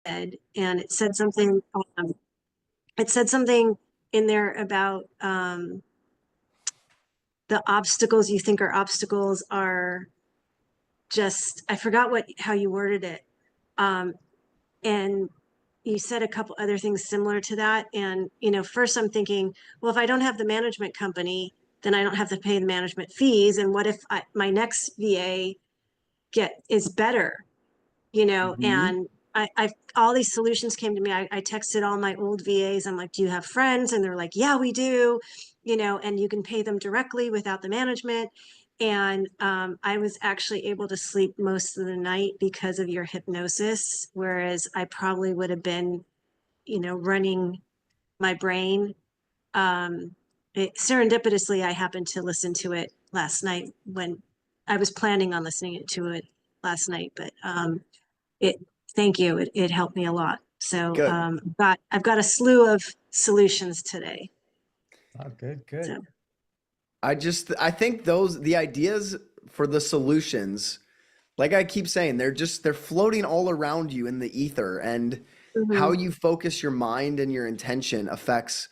said, and it said something in there about the obstacles you think are obstacles are just, I forgot how you worded it. And you said a couple other things similar to that. And, first I'm thinking, well, if I don't have the management company, then I don't have to pay the management fees. And what if my next VA is better, and I've all these solutions came to me. I texted all my old VAs. I'm like, do you have friends? And they're like, yeah, we do, and you can pay them directly without the management. And I was actually able to sleep most of the night because of your hypnosis, whereas I probably would have been, running my brain. Serendipitously, I happened to listen to it last night when I was planning on listening to it last night, but it thank you. It helped me a lot. So Good. I've got a slew of solutions today. Oh, good, good. So. I think the ideas for the solutions, like I keep saying, they're floating all around you in the ether, and how you focus your mind and your intention affects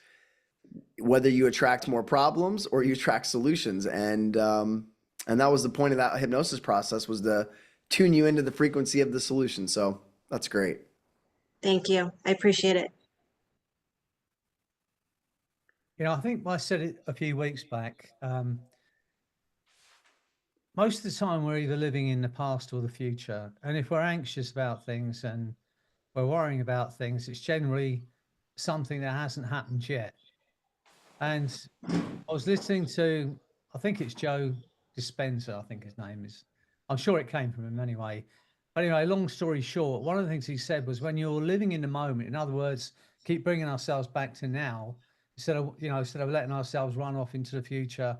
whether you attract more problems or you attract solutions. And that was the point of that hypnosis process, was to tune you into the frequency of the solution. So that's great. Thank you. I appreciate it. I think I said it a few weeks back. Most of the time we're either living in the past or the future. And if we're anxious about things and we're worrying about things, it's generally something that hasn't happened yet. And I was listening to, I think it's Joe Dispenza, I think his name is. I'm sure it came from him anyway. But anyway, long story short, one of the things he said was, when you're living in the moment, in other words, keep bringing ourselves back to now, instead of letting ourselves run off into the future,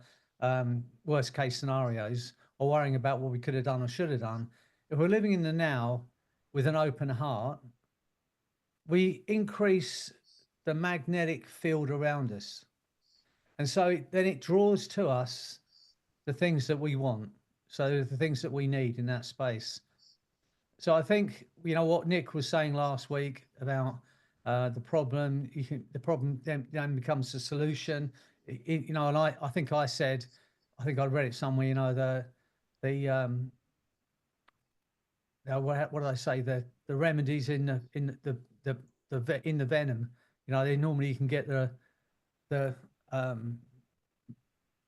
worst case scenarios, or worrying about what we could have done or should have done. If we're living in the now with an open heart, we increase the magnetic field around us. And so then it draws to us the things that we want. So the things that we need in that space. So I think, what Nick was saying last week about the problem, the problem then becomes the solution. And I think I said, I think I read it somewhere, what did I say? The remedies in the venom, they normally, you can get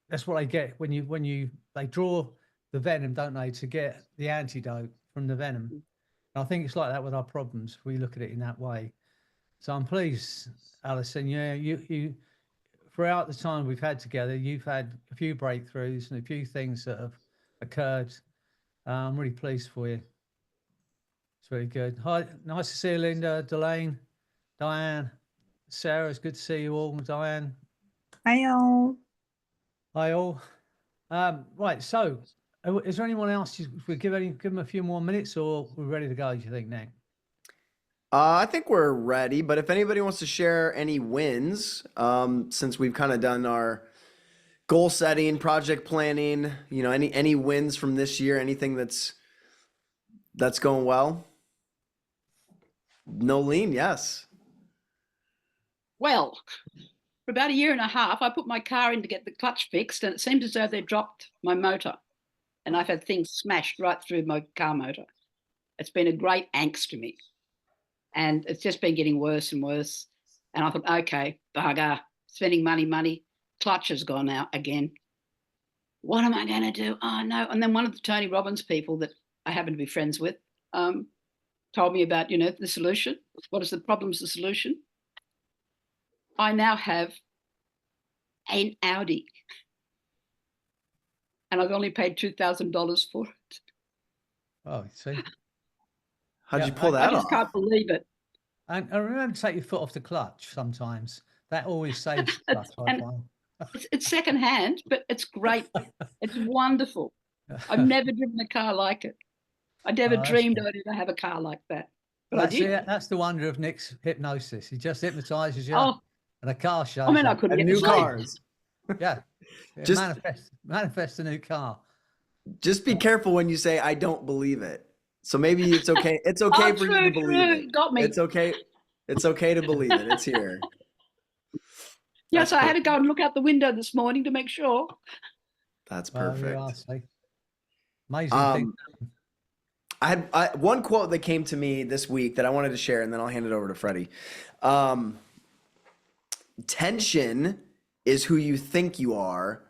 that's what I get when they draw the venom, don't they, to get the antidote from the venom. And I think it's like that with our problems. We look at it in that way. So I'm pleased, Alison. Yeah, you throughout the time we've had together, you've had a few breakthroughs and a few things that have occurred. I'm really pleased for you. It's really good. Hi, nice to see you, Linda, Delane, Diane, Sarah. It's good to see you all. Diane. Hi all. Hi all. Right. So, is there anyone else? We give them a few more minutes, or we're ready to go? Do you think, Nick? I think we're ready, but if anybody wants to share any wins, since we've kind of done our goal setting, project planning, any wins from this year, anything that's going well. Nolene, yes. Well, for about a year and a half, I put my car in to get the clutch fixed, and it seemed as though they dropped my motor, and I've had things smashed right through my car motor. It's been a great angst to me, and it's just been getting worse and worse. And I thought, okay, bugger, spending money, clutch has gone out again. What am I going to do? Oh, no. And then one of the Tony Robbins people that I happen to be friends with told me about, the solution. What is the problem's the solution? I now have an Audi, and I've only paid $2,000 for it. Oh, see. How'd you pull that off? I just can't believe it. And remember to take your foot off the clutch sometimes. That always saves clutch, I find. It's secondhand, but it's great. It's wonderful. I've never driven a car like it. I never dreamed I'd ever have a car like that. But that's the wonder of Nick's hypnosis. He just hypnotizes you, and a car shows. I mean, I couldn't and get new cars. Yeah, Just manifest a new car. Just be careful when you say, "I don't believe it." So maybe it's okay. It's Oh, okay for you to true, believe true. it. Got me. It's okay. It's okay to believe it. It's here. Yes, That's I had to perfect. go and look out the window this morning to make sure. That's Well, you perfect. are, see. Amazing thing. I one quote that came to me this week that I wanted to share, and then I'll hand it over to Freddie. Um, Tension is who you think you are.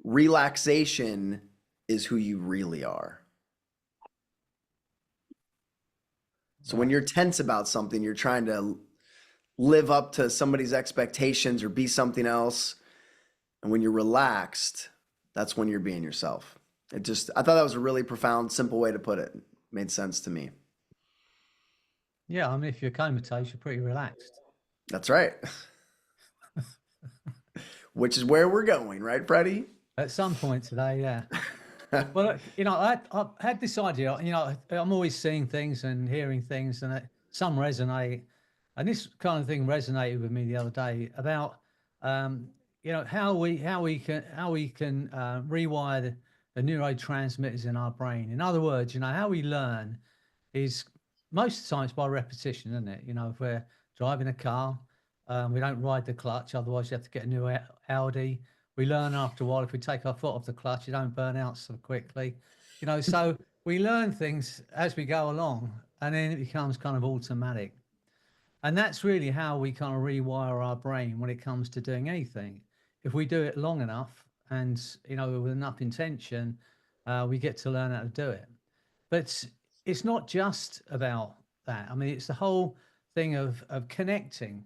Relaxation is who you really are. So when Right. you're tense about something, you're trying to live up to somebody's expectations or be something else. And when you're relaxed, that's when you're being yourself. I thought that was a really profound, simple way to put it. Made sense to me. Yeah, I mean, if you're comatose, you're pretty relaxed. That's right. Which is where we're going, right, Freddie? At some point today, yeah. Well, you know, I had this idea. You know, I'm always seeing things and hearing things, and some resonate. And this kind of thing resonated with me the other day about, you know, how we can rewire the neurotransmitters in our brain. In other words, you know, how we learn is most of the time it's by repetition, isn't it? You know, if we're driving a car, we don't ride the clutch, otherwise you have to get a new Audi. We learn after a while, if we take our foot off the clutch, you don't burn out so quickly. You know, so we learn things as we go along, and then it becomes kind of automatic. And that's really how we kind of rewire our brain when it comes to doing anything. If we do it long enough and, you know, with enough intention, we get to learn how to do it. But it's not just about that. I mean, it's the whole thing of connecting,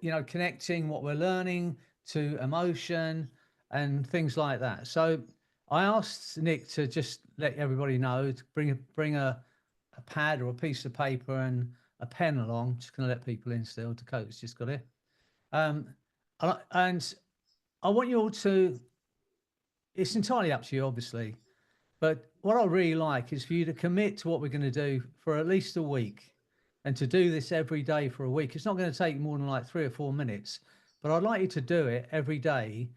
you know, connecting what we're learning to emotion and things like that. So I asked Nick to just let everybody know to bring a pad or a piece of paper and a pen along. Just going to let people in still. Dakota's just got it. Um, and I want you all to, it's entirely up to you, obviously. But what I really like is for you to commit to what we're going to do for at least a week and to do this every day for a week. It's not going to take more than like 3 or 4 minutes, but I'd like you to do it every day.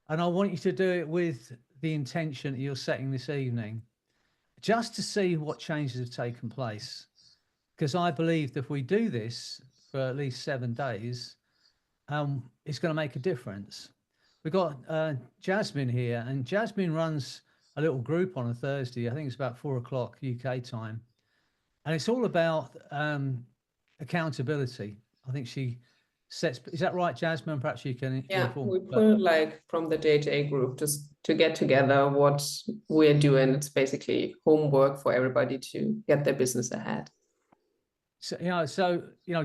And I want you to do it with the intention that you're setting this evening, just to see what changes have taken place. Because I believe that if we do this for at least 7 days, it's going to make a difference. We've got Jasmine here, and Jasmine runs a little group on a Thursday. I think it's about 4 o'clock UK time, and it's all about accountability. I think she sets. Is that right, Jasmine? Perhaps you can Yeah, inform. we put like from the day-to-day group just to get together what we're doing. It's basically homework for everybody to get their business ahead. So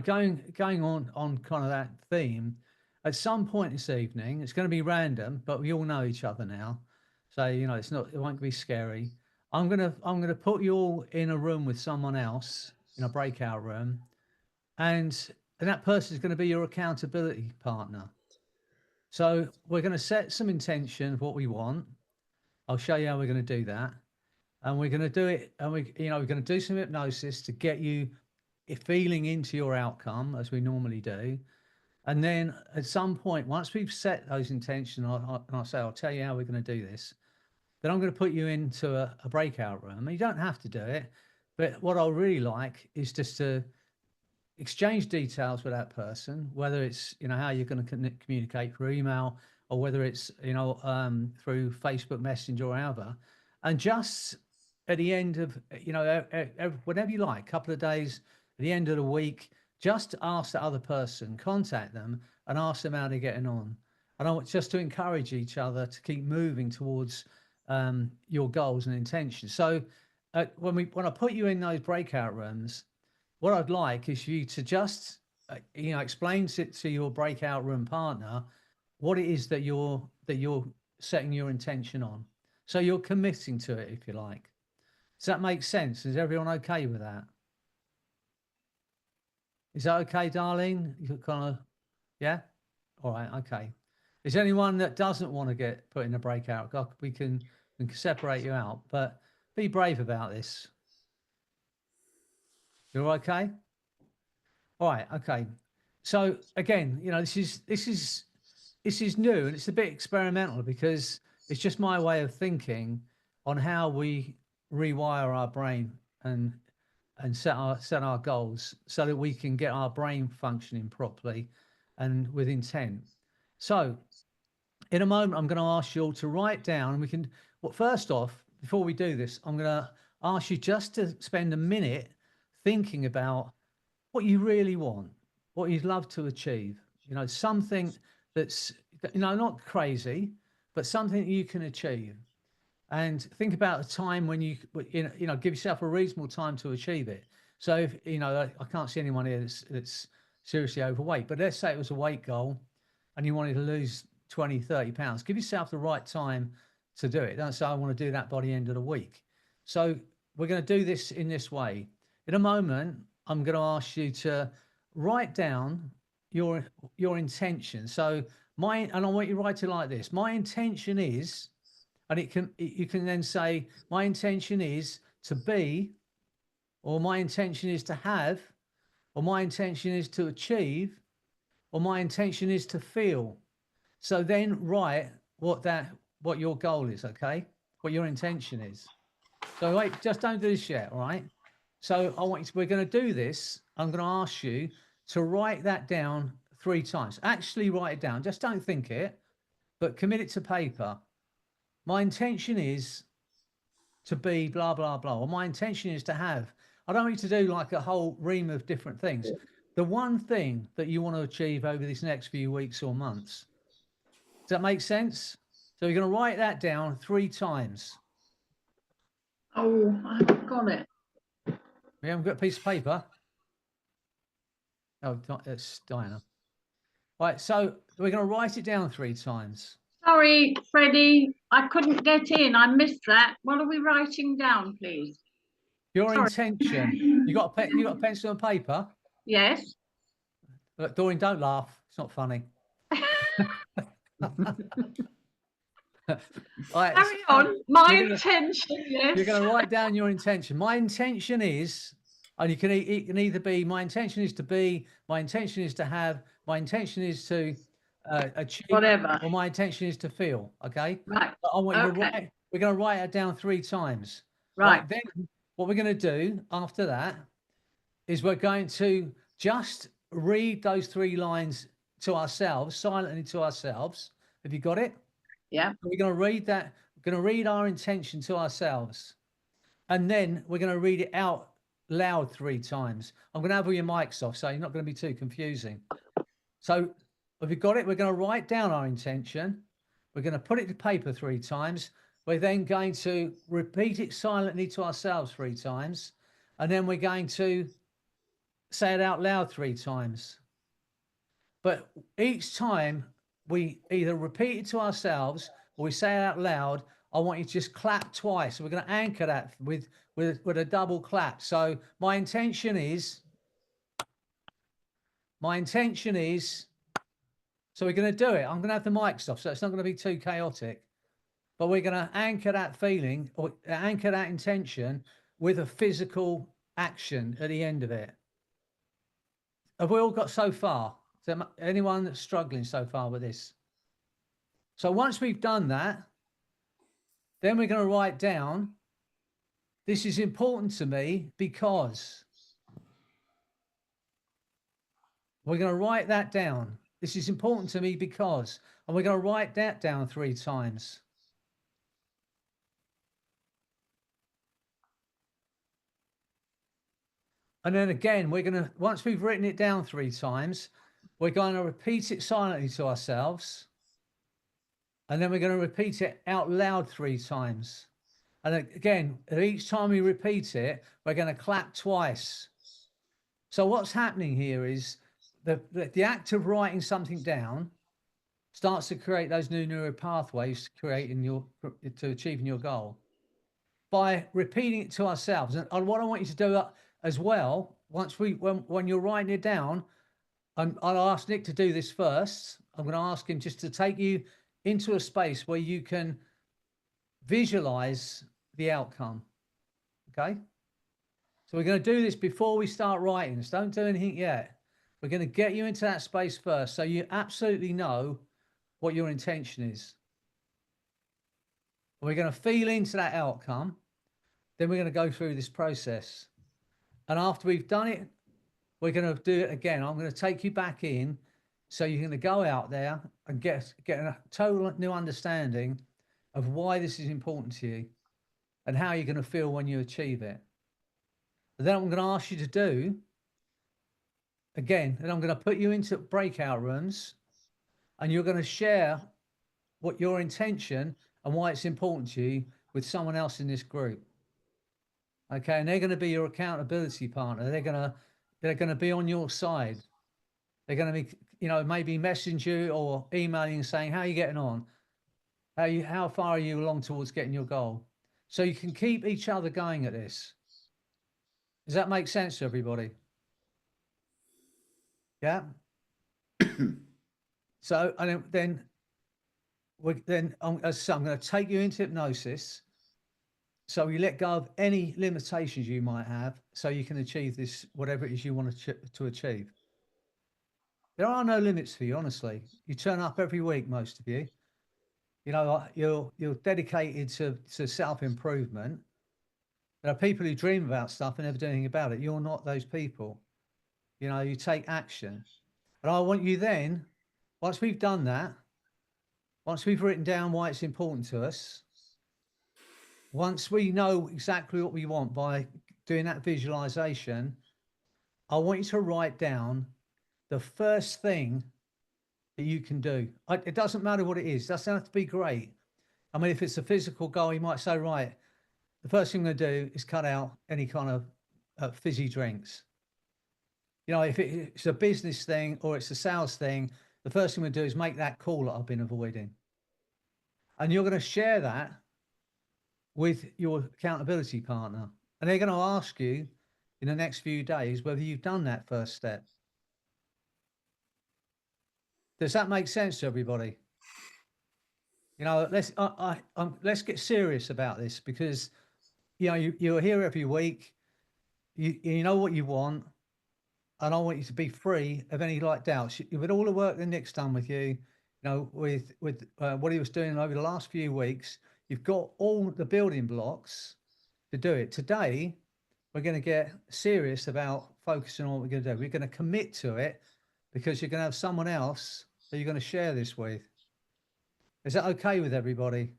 going on kind of that theme, at some point this evening, it's going to be random, but we all know each other now, so you know it won't be scary. I'm gonna put you all in a room with someone else in a breakout room, and that person is going to be your accountability partner. So we're going to set some intention of what we want. I'll show you how we're going to do that, and we're going to do it, and we're going to do some hypnosis to get you feeling into your outcome as we normally do. And then at some point, once we've set those intentions, I'll say, I'll tell you how we're going to do this. Then I'm going to put you into a breakout room. And you don't have to do it. But what I'll really like is just to exchange details with that person, whether it's, you know, how you're going to communicate through email or whether it's, you know, through Facebook Messenger or however. And just at the end of, you know, whenever you like, a couple of days, at the end of the week, just ask the other person, contact them and ask them how they're getting on. And I want just to encourage each other to keep moving towards your goals and intentions. So when I put you in those breakout rooms, what I'd like is you to just, you know, explain to your breakout room partner what it is that you're setting your intention on. So you're committing to it, if you like. Does that make sense? Is everyone okay with that? Is that okay, Darlene? You kind of, yeah? All right, okay. Is there anyone that doesn't want to get put in a breakout? We can separate you out, but be brave about this. You're okay? All right, okay. So again, you know, this is new and it's a bit experimental because it's just my way of thinking on how we rewire our brain and and set our goals so that we can get our brain functioning properly and with intent. So in a moment, I'm going to ask you all to write down, and we can, well, first off, before we do this, I'm going to ask you just to spend a minute thinking about what you really want, what you'd love to achieve, you know, something that's, you know, not crazy, but something that you can achieve. And think about a time when you know, give yourself a reasonable time to achieve it. So if, you know, I can't see anyone here that's seriously overweight, but let's say it was a weight goal and you wanted to lose 20, 30 pounds, give yourself the right time to do it. Don't say, I want to do that by the end of the week. So we're going to do this in this way. In a moment, I'm going to ask you to write down your intention. So and I want you to write it like this. My intention is, and you can then say, my intention is to be, or my intention is to have, or my intention is to achieve, or my intention is to feel. So then write what your goal is, okay? What your intention is. So wait, just don't do this yet, all right? So we're going to do this. I'm going to ask you to write that down 3 times. Actually write it down. Just don't think it, but commit it to paper. My intention is to be blah, blah, blah. Or my intention is to have. I don't want you to do like a whole ream of different things. The one thing that you want to achieve over these next few weeks or months. Does that make sense? So you're going to write that down 3 times. Oh, I haven't got it. We haven't got a piece of paper. Oh, it's Diana. Right, so we're going to write it down 3 times. Sorry, Freddie, I couldn't get in. I missed that. What are we writing down, please? Your Sorry. intention. You got a pencil and paper? Yes. Look, Doreen, don't laugh. It's not funny. Right, Carry on. My intention, yes. You're going to write down your intention. My intention is, and it can either be, my intention is to be, my intention is to have, my intention is to achieve, Whatever. or my intention is to feel. Okay. Right. But I want you to Okay. write. We're going to write it down 3 times. Right. Then what we're going to do after that is we're going to just read those 3 lines to ourselves, silently to ourselves. Have you got it? Yeah. We're going to read that. We're going to read our intention to ourselves. And then we're going to read it out loud 3 times. I'm going to have all your mics off, so you're not going to be too confusing. So have you got it? We're going to write down our intention. We're going to put it to paper 3 times. We're then going to repeat it silently to ourselves 3 times. And then we're going to say it out loud 3 times. But each time we either repeat it to ourselves or we say it out loud, I want you to just clap twice. So we're going to anchor that with a double clap. So my intention is, so we're going to do it. I'm going to have the mics off, so it's not going to be too chaotic. But we're going to anchor that feeling or anchor that intention with a physical action at the end of it. Have we all got so far? Is there anyone that's struggling so far with this? So once we've done that, then we're going to write down, this is important to me because. We're going to write that down. This is important to me because, and we're going to write that down 3 times. And then again, we're going to, once we've written it down 3 times, we're going to repeat it silently to ourselves. And then we're going to repeat it out loud 3 times. And again, each time we repeat it, we're going to clap twice. So what's happening here is the act of writing something down starts to create those new neural pathways to achieving your goal by repeating it to ourselves. And what I want you to do as well, when you're writing it down, I'll ask Nick to do this first. I'm going to ask him just to take you into a space where you can visualize the outcome. Okay. So we're going to do this before we start writing. So don't do anything yet. We're going to get you into that space first so you absolutely know what your intention is. We're going to feel into that outcome. Then we're going to go through this process. And after we've done it, we're going to do it again. I'm going to take you back in. So you're going to go out there and get a total new understanding of why this is important to you and how you're going to feel when you achieve it. And then I'm going to ask you to do again, and I'm going to put you into breakout rooms and you're going to share what your intention and why it's important to you with someone else in this group. Okay, and they're going to be your accountability partner. They're going to be on your side. They're going to be, you know, maybe messaging you or emailing and saying, how are you getting on? How far are you along towards getting your goal? So you can keep each other going at this. Does that make sense to everybody? Yeah. So, and then I'm going to take you into hypnosis. So you let go of any limitations you might have, so you can achieve this, whatever it is you want to achieve. There are no limits for you, honestly. You turn up every week, most of you. You know, you're dedicated to self-improvement. There are people who dream about stuff and never do anything about it. You're not those people. You know, you take action. And I want you then, once we've done that, once we've written down why it's important to us, once we know exactly what we want by doing that visualization, I want you to write down the first thing that you can do. It doesn't matter what it is. It doesn't have to be great. I mean, if it's a physical goal, you might say, right, the first thing I'm going to do is cut out any kind of fizzy drinks. You know, if it's a business thing or it's a sales thing, the first thing we do is make that call that I've been avoiding. And you're going to share that with your accountability partner. And they're going to ask you in the next few days whether you've done that first step. Does that make sense to everybody? You know, let's get serious about this, because, you know, you're here every week. You know what you want. And I want you to be free of any like doubts. With all the work that Nick's done with you, you know, with what he was doing over the last few weeks, you've got all the building blocks to do it. Today, we're going to get serious about focusing on what we're going to do. We're going to commit to it, because you're going to have someone else that you're going to share this with. Is that okay with everybody?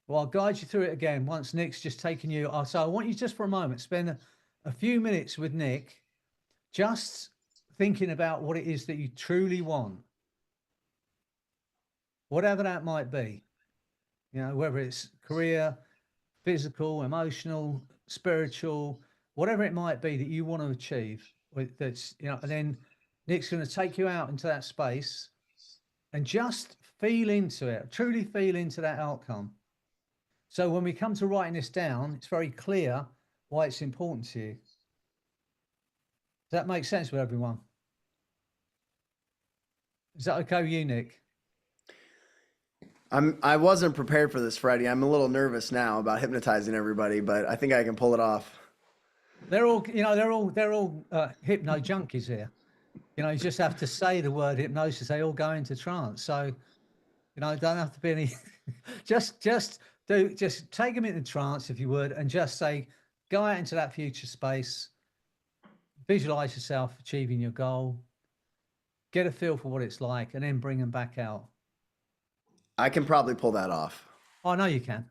Well, I'll guide you through it again once Nick's just taken you. So I want you just for a moment, spend a few minutes with Nick, just thinking about what it is that you truly want. Whatever that might be, you know, whether it's career, physical, emotional, spiritual, whatever it might be that you want to achieve. That's, you know, and then Nick's going to take you out into that space and just feel into it, truly feel into that outcome. So when we come to writing this down, it's very clear why it's important to you. Does that make sense with everyone? Is that okay with you, Nick? I wasn't prepared for this, Freddie. I'm a little nervous now about hypnotizing everybody, but I think I can pull it off. They're all, you know, they're all hypno junkies here. You know, you just have to say the word hypnosis, they all go into trance. So, you know, don't have to be any, just take them into trance, if you would, and just say, go out into that future space, visualize yourself achieving your goal, get a feel for what it's like, and then bring them back out. I can probably pull that off. Oh, I know you can.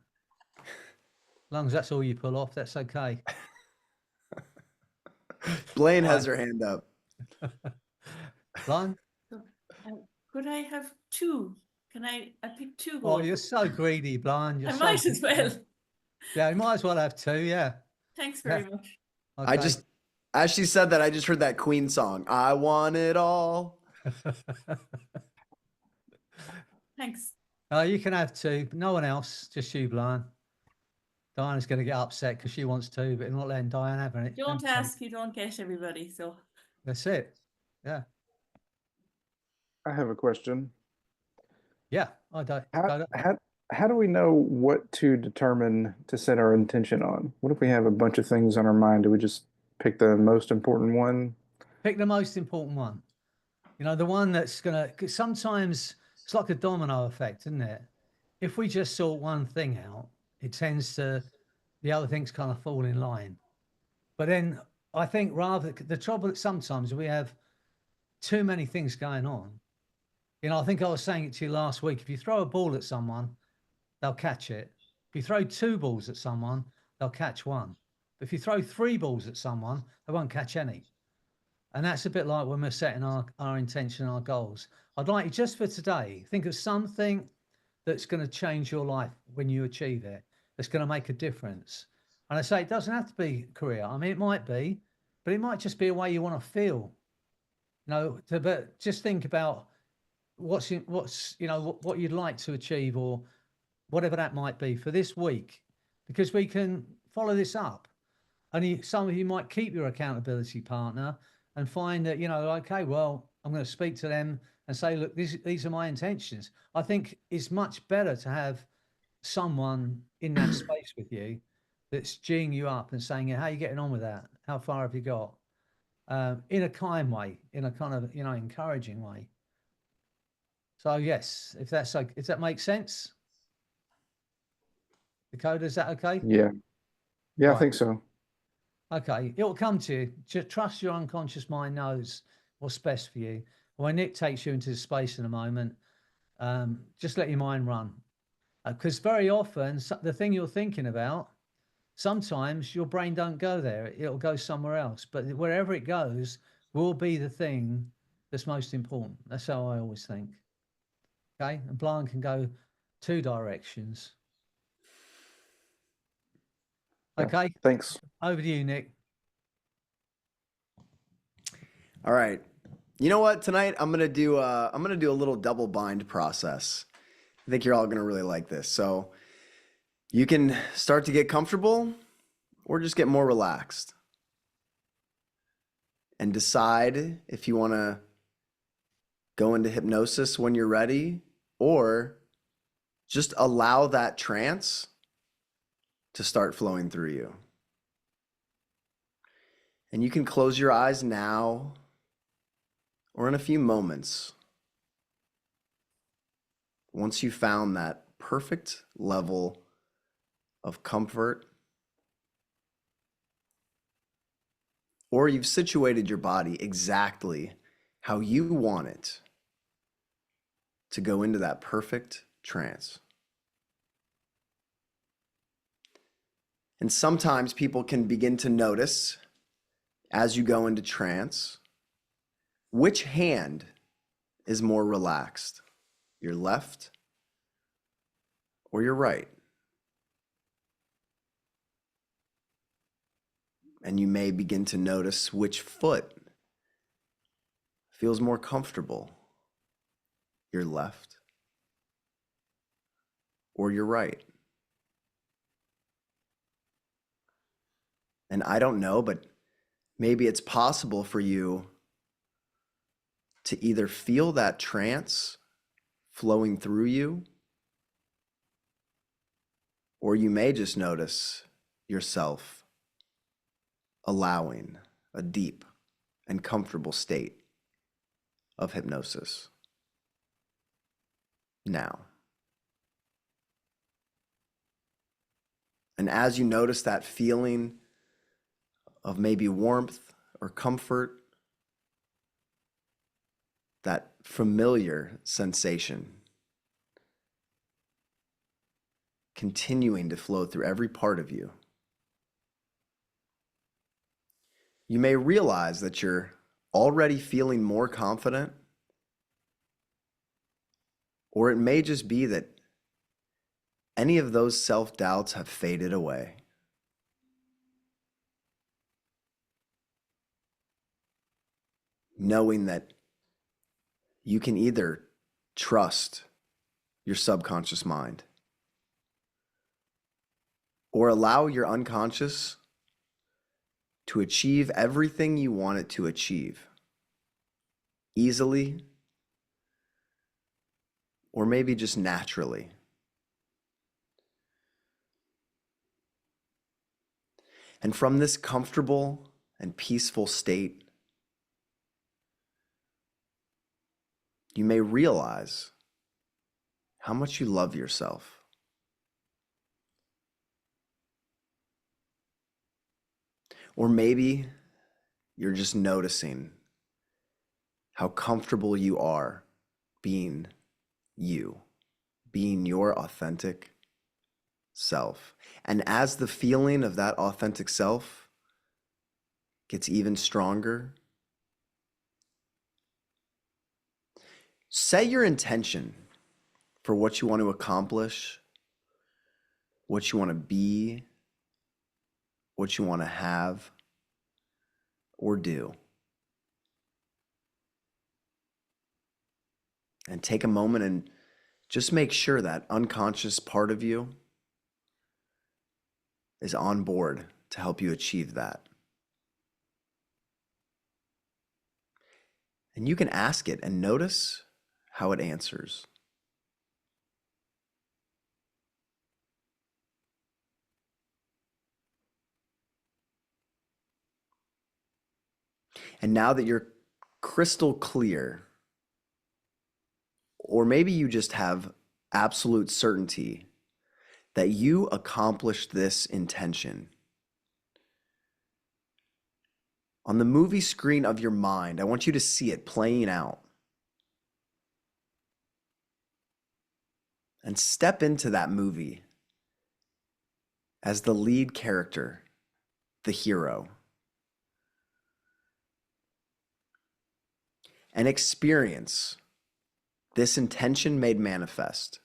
As long as that's all you pull off, that's okay. Blaine has her hand up. Blaine? Could I have two? Can I pick two? Oh, you're so greedy, Blaine. You're I so might as well. Yeah, you might as well have two, yeah. Thanks very much. Okay. As she said that, I just heard that Queen song. I want it all. Thanks. You can have two, but no one else, just you, Blaine. Diana's going to get upset because she wants two, but not letting Diane have it. Don't ask, you don't get everybody. So That's it. Yeah. I have a question. Yeah, I don't. How do we know what to determine to set our intention on? What if we have a bunch of things on our mind? Do we just pick the most important one? Pick the most important one. You know, the one that's going to, because sometimes it's like a domino effect, isn't it? If we just sort one thing out, it tends to, the other things kind of fall in line. But then I think rather the trouble that sometimes we have too many things going on. You know, I think I was saying it to you last week. If you throw a ball at someone, they'll catch it. If you throw 2 balls at someone, they'll catch 1. But if you throw 3 balls at someone, they won't catch any. And that's a bit like when we're setting our intention, our goals. I'd like you just for today, think of something that's going to change your life when you achieve it, that's going to make a difference. And I say it doesn't have to be career. I mean, it might be, but it might just be a way you want to feel. But just think about what you'd like to achieve, or whatever that might be for this week, because we can follow this up. And some of you might keep your accountability partner and find that, okay, well, I'm going to speak to them and say, look, these are my intentions. I think it's much better to have someone in that space with you that's geeing you up and saying, how are you getting on with that? How far have you got? In a kind way, in a kind of, encouraging way. So yes, if that makes sense. Dakota, is that okay? Yeah. Yeah, I Right. think so. Okay, it'll come to you. Just trust your unconscious mind knows what's best for you. When Nick takes you into the space in a moment, just let your mind run. Because very often, the thing you're thinking about, sometimes your brain don't go there. It'll go somewhere else. But wherever it goes will be the thing that's most important. That's how I always think. Okay, and blind can go 2 directions. Yeah, Okay, thanks. over to you, Nick. All right. You know what? Tonight I'm gonna do a little double bind process. I think you're all gonna really like this. So you can start to get comfortable or just get more relaxed and decide if you want to go into hypnosis when you're ready, or just allow that trance to start flowing through you. And you can close your eyes now or in a few moments, once you found that perfect level of comfort, or you've situated your body exactly how you want it to go into that perfect trance. And sometimes people can begin to notice, as you go into trance, which hand is more relaxed, your left or your right. And you may begin to notice which foot feels more comfortable, your left or your right. And I don't know, but maybe it's possible for you to either feel that trance flowing through you, or you may just notice yourself allowing a deep and comfortable state of hypnosis now. And as you notice that feeling of maybe warmth or comfort, that familiar sensation continuing to flow through every part of you, you may realize that you're already feeling more confident, or it may just be that any of those self-doubts have faded away. Knowing that you can either trust your subconscious mind or allow your unconscious to achieve everything you want it to achieve easily, or maybe just naturally. And from this comfortable and peaceful state, you may realize how much you love yourself. Or maybe you're just noticing how comfortable you are being you, being your authentic self. And as the feeling of that authentic self gets even stronger, set your intention for what you want to accomplish, what you want to be, what you want to have or do. And take a moment and just make sure that unconscious part of you is on board to help you achieve that. And you can ask it and notice how it answers. And now that you're crystal clear, or maybe you just have absolute certainty that you accomplished this intention, on the movie screen of your mind, I want you to see it playing out. And step into that movie as the lead character, the hero. And experience this intention made manifest.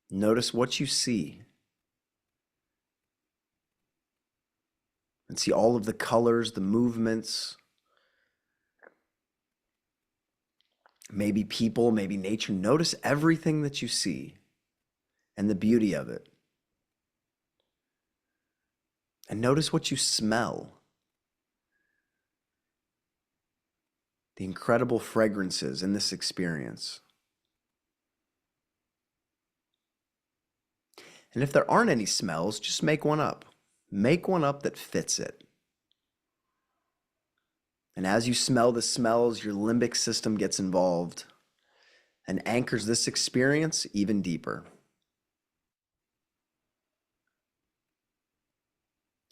Notice what you see. And see all of the colors, the movements, maybe people, maybe nature. Notice everything that you see and the beauty of it. And notice what you smell. The incredible fragrances in this experience. And if there aren't any smells, just make one up. Make one up that fits it. And as you smell the smells, your limbic system gets involved and anchors this experience even deeper.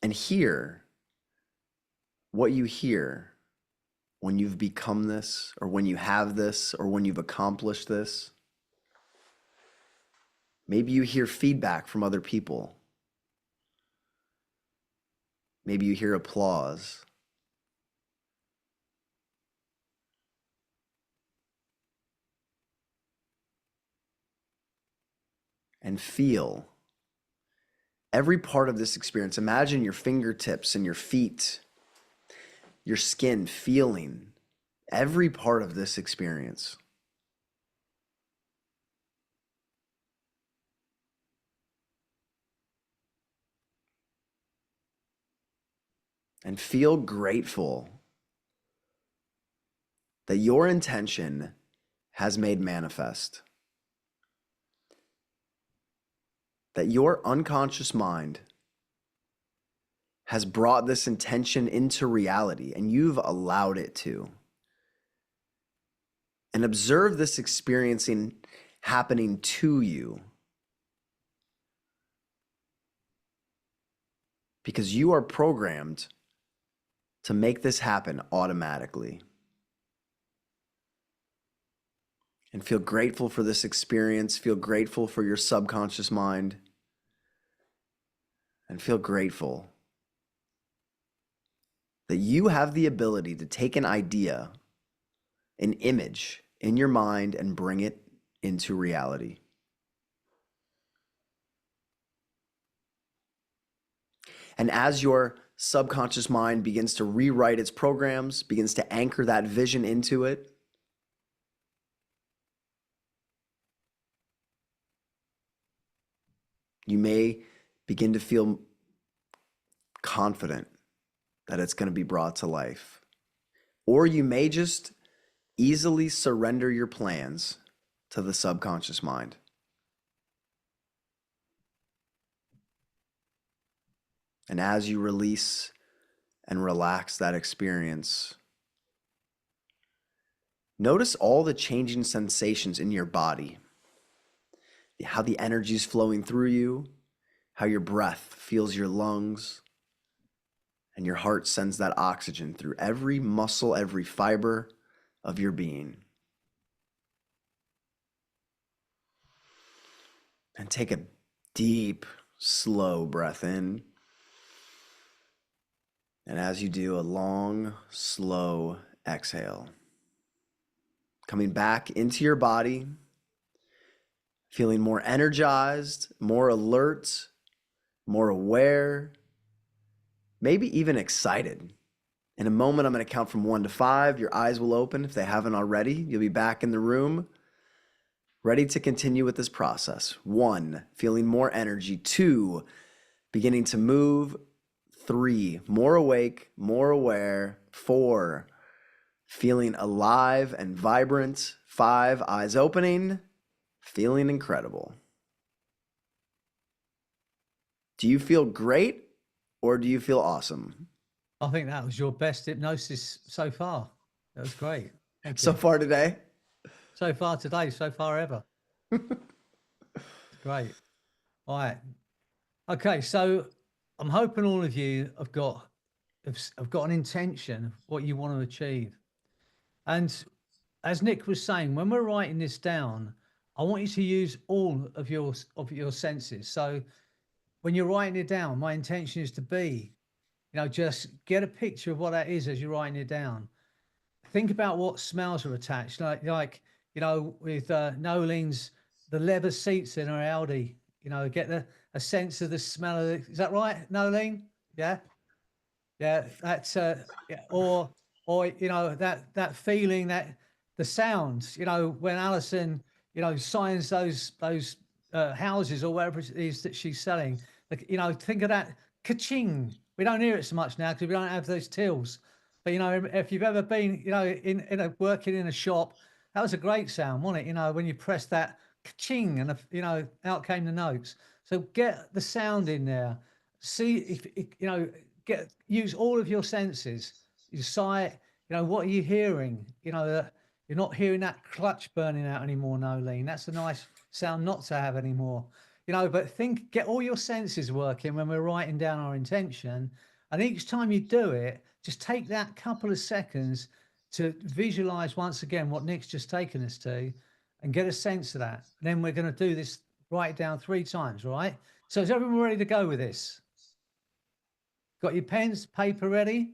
And hear what you hear when you've become this, or when you have this, or when you've accomplished this. Maybe you hear feedback from other people. Maybe you hear applause. And feel every part of this experience. Imagine your fingertips and your feet, your skin, feeling every part of this experience. And feel grateful that your intention has made manifest. That your unconscious mind has brought this intention into reality and you've allowed it to. And observe this experiencing happening to you. Because you are programmed to make this happen automatically. And feel grateful for this experience. Feel grateful for your subconscious mind. And feel grateful that you have the ability to take an idea, an image in your mind and bring it into reality. And as your subconscious mind begins to rewrite its programs, begins to anchor that vision into it, you may begin to feel confident that it's going to be brought to life. Or you may just easily surrender your plans to the subconscious mind. And as you release and relax that experience, notice all the changing sensations in your body. how the energy is flowing through you, how your breath feels your lungs, and your heart sends that oxygen through every muscle, every fiber of your being. And take a deep, slow breath in. And as you do, a long, slow exhale. Coming back into your body, feeling more energized, more alert, more aware, maybe even excited. In a moment, I'm going to count from 1 to 5. Your eyes will open if they haven't already. You'll be back in the room, ready to continue with this process. 1, feeling more energy. 2, beginning to move. 3, more awake, more aware. 4, feeling alive and vibrant. 5, eyes opening, feeling incredible. Do you feel great or do you feel awesome? I think that was your best hypnosis so far. That was great. Thank So you. far today? So far today, so far ever. It's great. All right. Okay, so I'm hoping all of you have got an intention of what you want to achieve. And as Nick was saying, when we're writing this down, I want you to use all of your senses. So when you're writing it down, my intention is to be, just get a picture of what that is as you're writing it down. Think about what smells are attached, like with Nolene's, the leather seats in her Audi. Get a sense of the smell of it. Is that right, Nolene? Yeah, yeah. That's yeah. Or that feeling, that the sounds. When Alison signs those houses or whatever it is that she's selling. Think of that ka-ching. We don't hear it so much now because we don't have those tills. But if you've ever been, working in a shop, that was a great sound, wasn't it? When you press that ka-ching and out came the notes. So get the sound in there. See if use all of your senses. Your sight. What are you hearing? You're not hearing that clutch burning out anymore, Nolene. That's a nice sound not to have anymore. But get all your senses working when we're writing down our intention. And each time you do it, just take that couple of seconds to visualize once again what Nick's just taken us to and get a sense of that. And then we're going to do this, write it down 3 times, right? So is everyone ready to go with this? Got your pens, paper ready?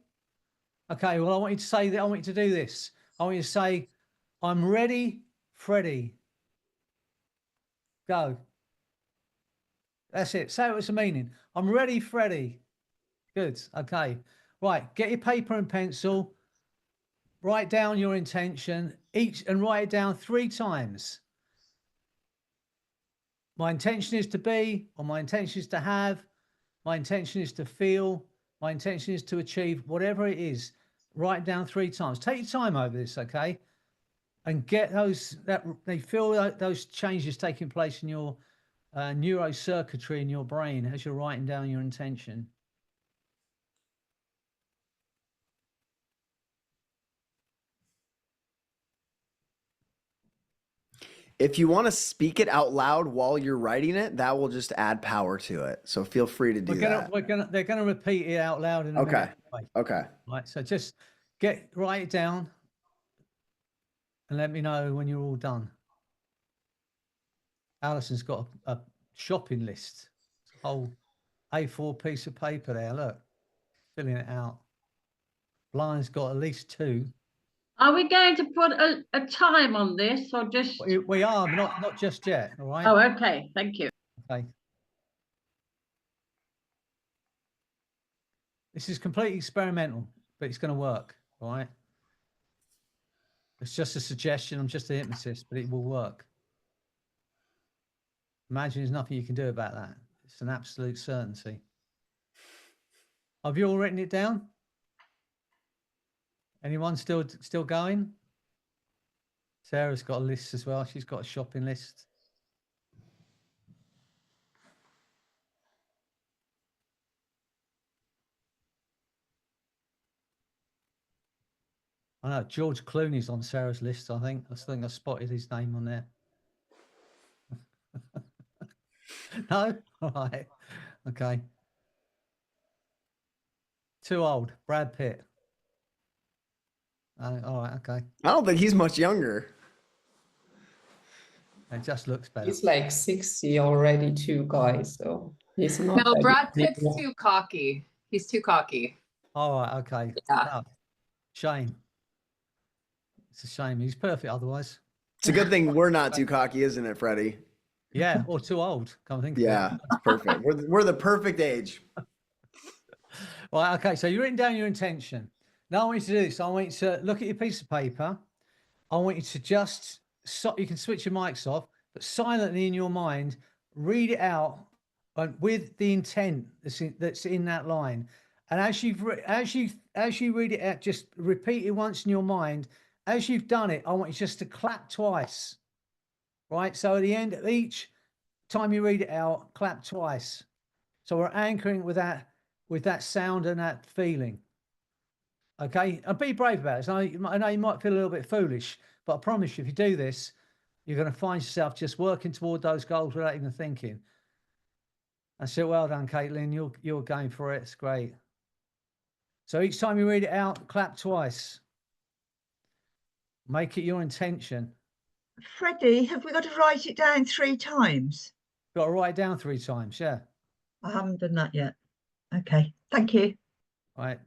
Okay, well, I want you to say that. I want you to do this. I want you to say, I'm ready, Freddy. Go. That's it. Say what's the meaning. I'm ready, Freddy. Good. Okay. Right. Get your paper and pencil. Write down your intention and write it down 3 times. My intention is to be, or my intention is to have, my intention is to feel, my intention is to achieve, whatever it is. Write it down 3 times. Take your time over this, okay? And get those changes taking place in your neurocircuitry in your brain as you're writing down your intention. If you want to speak it out loud while you're writing it, that will just add power to it. So feel free to do that. They're gonna repeat it out loud in a minute. Okay. Right. So just write it down and let me know when you're all done. Alison's got a shopping list. It's a whole A4 piece of paper there. Look, filling it out. Blind's got at least 2. Are we going to put a time on this or just? We are, but not just yet. All right. Oh, okay. Thank you. Okay. This is completely experimental, but it's going to work. All right. It's just a suggestion. I'm just a hypnotist, but it will work. Imagine there's nothing you can do about that. It's an absolute certainty. Have you all written it down? Anyone still going? Sarah's got a list as well. She's got a shopping list. I know George Clooney's on Sarah's list. I think I spotted his name on there. No? All right. Okay. Too old. Brad Pitt. All right. Okay. I don't think he's much younger. It just looks better. He's like 60 already too, guys. So he's not No, that Brad young Pitt's anymore. too cocky. He's too cocky. All right. Okay. Yeah. Oh, shame. It's a shame. He's perfect otherwise. It's a good thing we're not too cocky, isn't it, Freddie? Yeah. Or too old. Come think of Yeah, it's perfect. We're the perfect age. it. Right. Okay. So you've written down your intention. Now I want you to do this. I want you to look at your piece of paper. I want you to just, you can switch your mics off, but silently in your mind, read it out with the intent that's in that line. And as you read it out, just repeat it once in your mind. As you've done it, I want you just to clap twice, right? So at the end of each time you read it out, clap twice. So we're anchoring with that sound and that feeling. Okay, and be brave about it. So I know you might feel a little bit foolish, but I promise you, if you do this, you're going to find yourself just working toward those goals without even thinking. I said, well done, Caitlin. You're going for it. It's great. So each time you read it out, clap twice. Make it your intention. Freddie, have we got to write it down 3 times? Got to write it down 3 times. Yeah. I haven't done that yet. Okay, thank you. All right.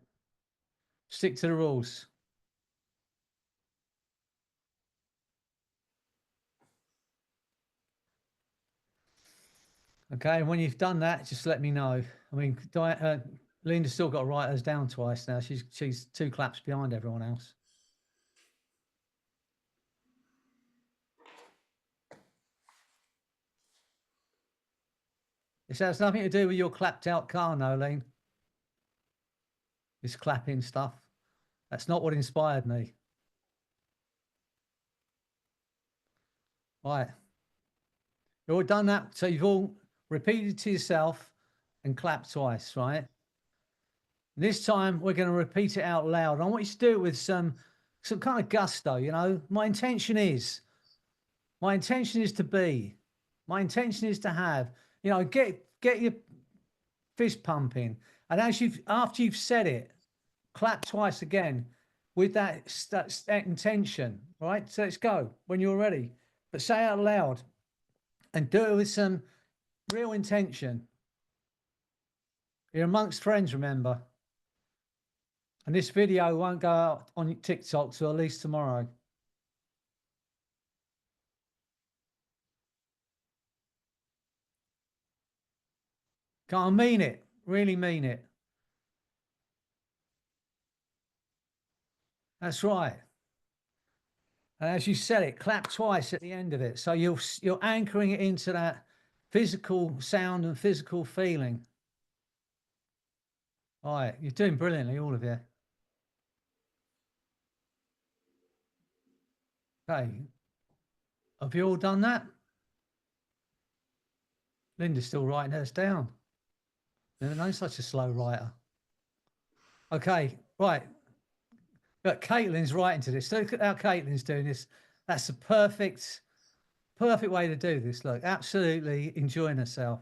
Stick to the rules. Okay, and when you've done that, just let me know. I mean, Linda's still got to write hers down twice now. She's 2 claps behind everyone else. This has nothing to do with your clapped out car, Nolene. This clapping stuff. That's not what inspired me. Right. You've all done that. So you've all repeated to yourself and clapped twice, right? This time we're going to repeat it out loud. I want you to do it with some kind of gusto, you know. My intention is to be. My intention is to have. You know, get your fist pumping. And after you've said it, clap twice again with that intention, right? So let's go when you're ready. But say it out loud and do it with some real intention. You're amongst friends, remember. And this video won't go out on TikTok till at least tomorrow. Can't mean it, really mean it. That's right. And as you said it, clap twice at the end of it. So you're anchoring it into that physical sound and physical feeling. All right, you're doing brilliantly, all of you. Okay. Have you all done that? Linda's still writing hers down. Never known such a slow writer. Okay, right. But Caitlin's writing to this. Look at how Caitlin's doing this. That's a perfect way to do this. Look, absolutely enjoying herself.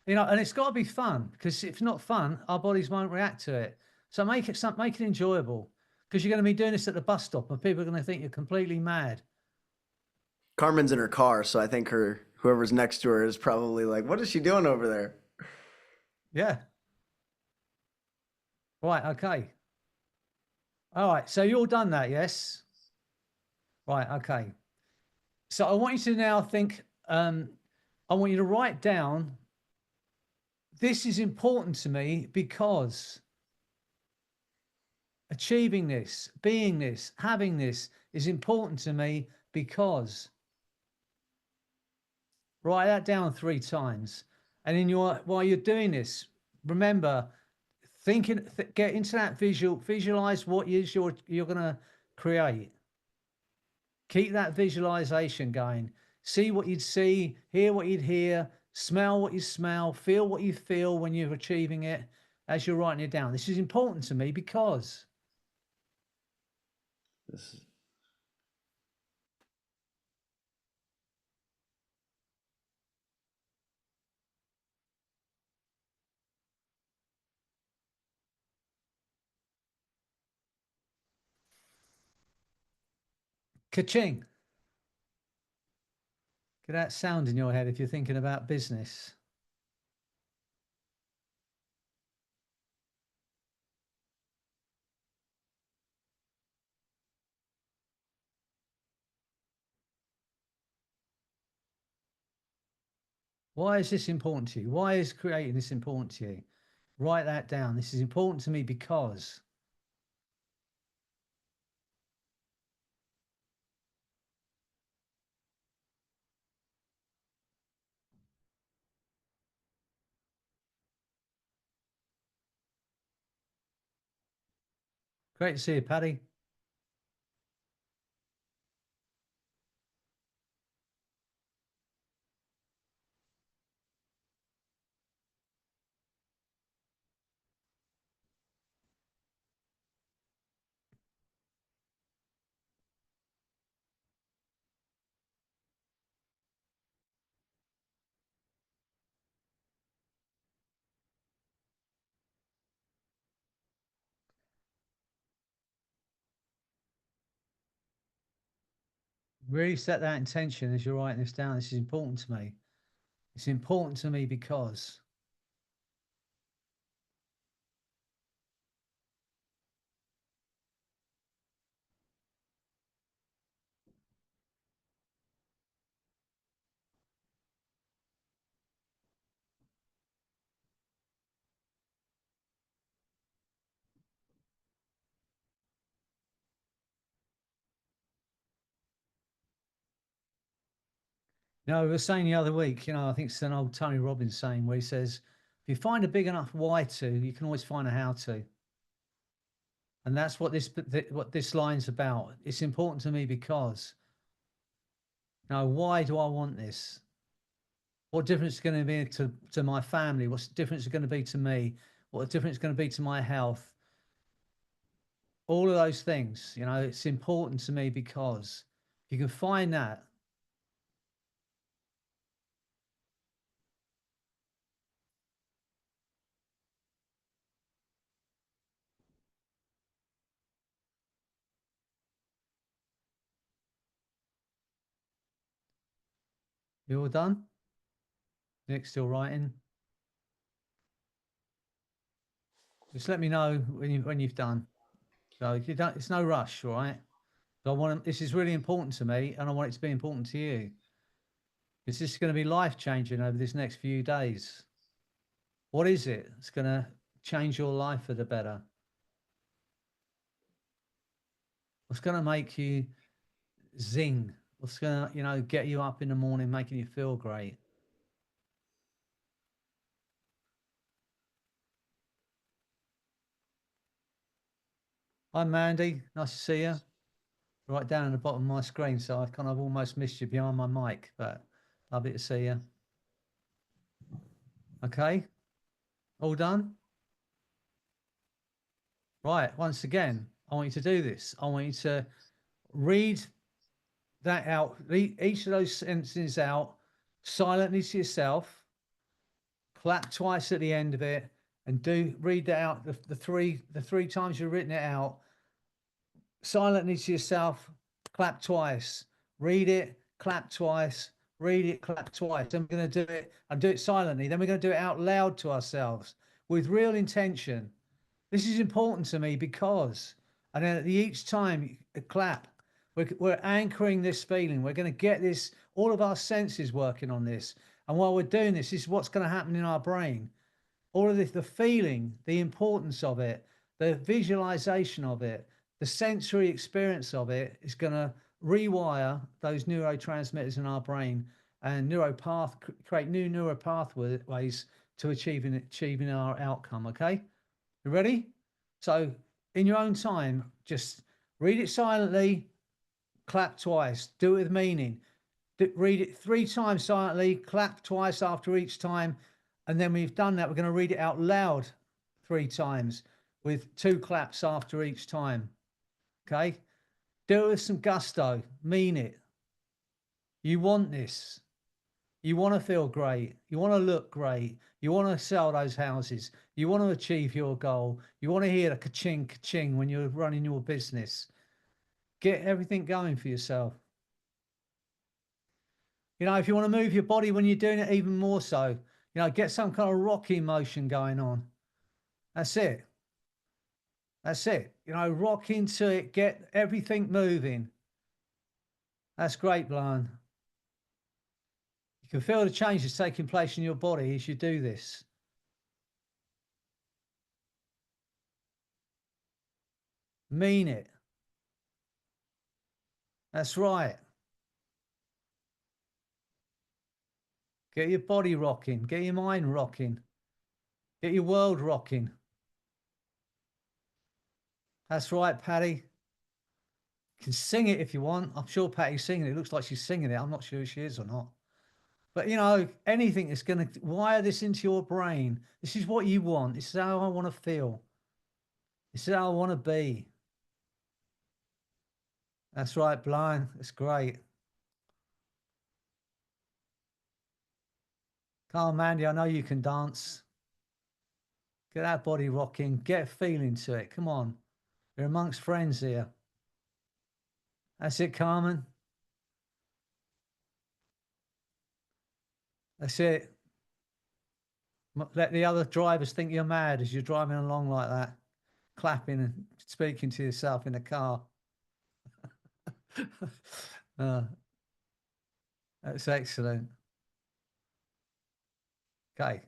You know, and it's got to be fun, because if it's not fun, our bodies won't react to it. So make it enjoyable, because you're going to be doing this at the bus stop and people are going to think you're completely mad. Carmen's in her car, so I think whoever's next to her is probably like, what is she doing over there? Yeah. Right, okay. All right, so you all done that, yes? Right, okay. So I want you to now think, I want you to write down, this is important to me because achieving this, being this, having this is important to me because. Write that down 3 times. And while you're doing this, remember, get into that visualize what is you're going to create. Keep that visualization going. See what you'd see, hear what you'd hear, smell what you smell, feel what you feel when you're achieving it as you're writing it down. This is important to me because. Ka-ching. Get that sound in your head if you're thinking about business. Why is this important to you? Why is creating this important to you? Write that down. This is important to me because. Great to see you, Paddy. Really set that intention as you're writing this down. This is important to me. It's important to me because. We were saying the other week, I think it's an old Tony Robbins saying where he says, if you find a big enough why to, you can always find a how to. And that's what this line's about. It's important to me because. Now, why do I want this? What difference is going to be to my family? What's the difference going to be to me? What the difference is going to be to my health? All of those things, it's important to me because if you can find that. You all done? Nick's still writing. Just let me know when you've done. So if you don't, it's no rush, all right? So this is really important to me, and I want it to be important to you. This is going to be life-changing over this next few days. What is it? It's going to change your life for the better. What's going to make you zing? What's going to, get you up in the morning, making you feel great? Hi, Mandy. Nice to see you. Right down at the bottom of my screen, so I kind of almost missed you behind my mic, but lovely to see you. Okay. All done? Right. Once again, I want you to do this. I want you to read that out, each of those sentences out silently to yourself, clap twice at the end of it, and read that out the three times you've written it out silently to yourself, clap twice, read it, clap twice, read it, clap twice. Then we're going to do it and do it silently. Then we're going to do it out loud to ourselves with real intention. This is important to me because, and then each time you clap, we're anchoring this feeling. We're going to get this, all of our senses working on this. And while we're doing this is what's going to happen in our brain. All of this, the feeling, the importance of it, the visualization of it, the sensory experience of it is going to rewire those neurotransmitters in our brain and create new neural pathways to achieving our outcome. Okay, you ready? So in your own time, just read it silently, clap twice, do it with meaning. Read it 3 times silently, clap twice after each time. And then we've done that, we're going to read it out loud 3 times with 2 claps after each time. Okay? Do it with some gusto. Mean it. You want this. You want to feel great. You want to look great. You want to sell those houses. You want to achieve your goal. You want to hear the ka-ching, ka-ching when you're running your business. Get everything going for yourself. You know, if you want to move your body when you're doing it, even more so, you know, get some kind of rocking motion going on. That's it. That's it. You know, rock into it, get everything moving. That's great, Brian. You can feel the changes taking place in your body as you do this. Mean it. That's right. Get your body rocking. Get your mind rocking. Get your world rocking. That's right, Patty. You can sing it if you want. I'm sure Patty's singing it. It looks like she's singing it. I'm not sure if she is or not. But, you know, anything that's going to wire this into your brain. This is what you want. This is how I want to feel. This is how I want to be. That's right, Blind. That's great. Come on, Mandy. I know you can dance. Get that body rocking. Get a feeling to it. Come on. You're amongst friends here. That's it, Carmen. That's it. Let the other drivers think you're mad as you're driving along like that, clapping and speaking to yourself in the car. That's excellent. Okay.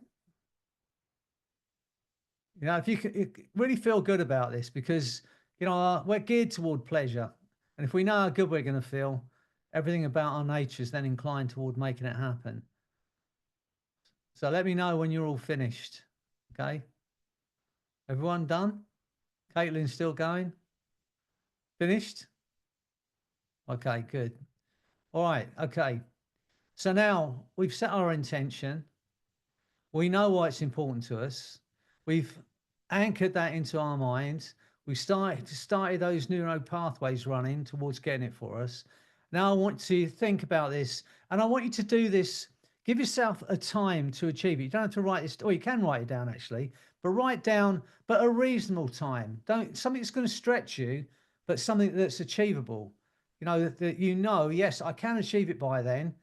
You know, if you can really feel good about this, because, you know, we're geared toward pleasure. And if we know how good we're going to feel, everything about our nature is then inclined toward making it happen. So let me know when you're all finished. Okay. Everyone done? Caitlin's still going? Finished? Okay, good. All right. Okay. So now we've set our intention. We know why it's important to us. We've anchored that into our minds. We started those neural pathways running towards getting it for us. Now I want to think about this, and I want you to do this. Give yourself a time to achieve it. You don't have to write this, or you can write it down actually, but write down, but a reasonable time. Don't something that's going to stretch you, but something that's achievable. You know, that you know, yes, I can achieve it by then.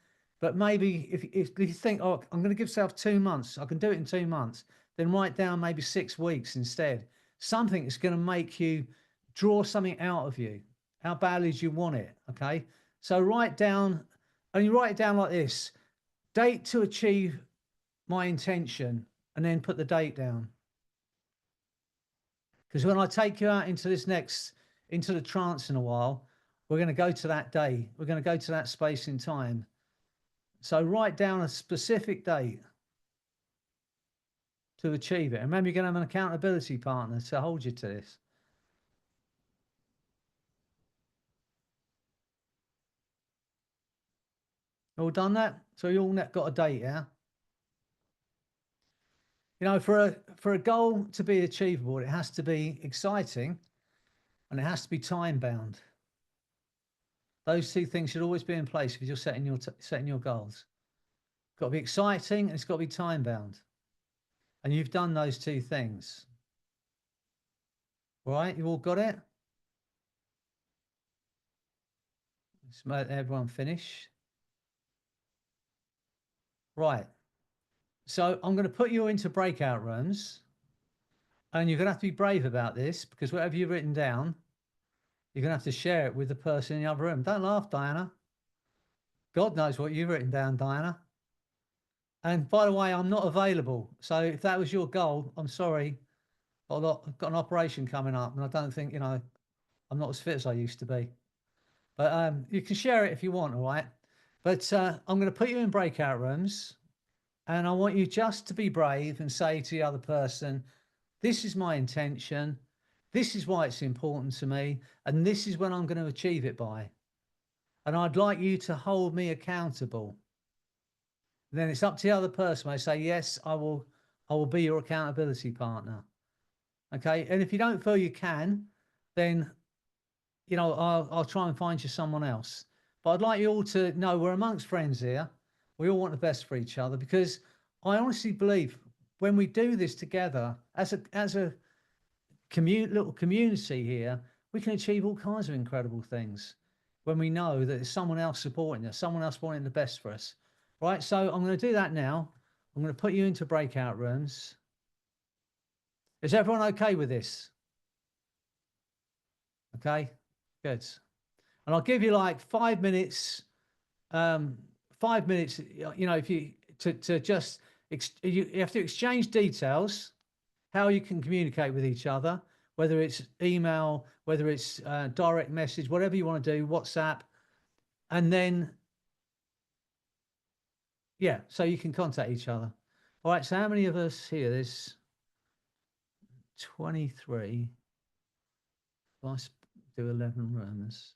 But maybe if you think, oh, I'm going to give myself 2 months, I can do it in 2 months, then write down maybe 6 weeks instead. Something that's going to make you draw something out of you. How badly do you want it? Okay. So write down, and you write it down like this: date to achieve my intention, and then put the date down. Because when I take you out into into the trance in a while, we're going to go to that day. We're going to go to that space in time. So write down a specific date to achieve it. And remember, you're going to have an accountability partner to hold you to this. All done that? So you all got a date, yeah? You know, for a goal to be achievable, it has to be exciting and it has to be time bound. Those 2 things should always be in place if you're setting your goals. It's got to be exciting and it's got to be time bound. And you've done those 2 things. All right, you all got it? Let's let everyone finish. Right. So I'm going to put you into breakout rooms, and you're going to have to be brave about this, because whatever you've written down, you're going to have to share it with the person in the other room. Don't laugh, Diana. God knows what you've written down, Diana. And by the way, I'm not available. So if that was your goal, I'm sorry. I've got an operation coming up, and I don't think, you know, I'm not as fit as I used to be. But you can share it if you want, all right? But I'm going to put you in breakout rooms, and I want you just to be brave and say to the other person, this is my intention, this is why it's important to me, and this is when I'm going to achieve it by. And I'd like you to hold me accountable. And then it's up to the other person. I say, yes, I will be your accountability partner. Okay. And if you don't feel you can, then, you know, I'll try and find you someone else. But I'd like you all to know we're amongst friends here. We all want the best for each other, because I honestly believe when we do this together as a little community here, we can achieve all kinds of incredible things when we know that there's someone else supporting us, someone else wanting the best for us. Right, so I'm going to do that now. I'm going to put you into breakout rooms. Is everyone okay with this? Okay, good. And I'll give you like 5 minutes. 5 minutes. You know, if you to just you have to exchange details, how you can communicate with each other, whether it's email, whether it's direct message, whatever you want to do, WhatsApp, and then yeah, so you can contact each other. All right. So how many of us here? There's 23. Let's do 11 rooms.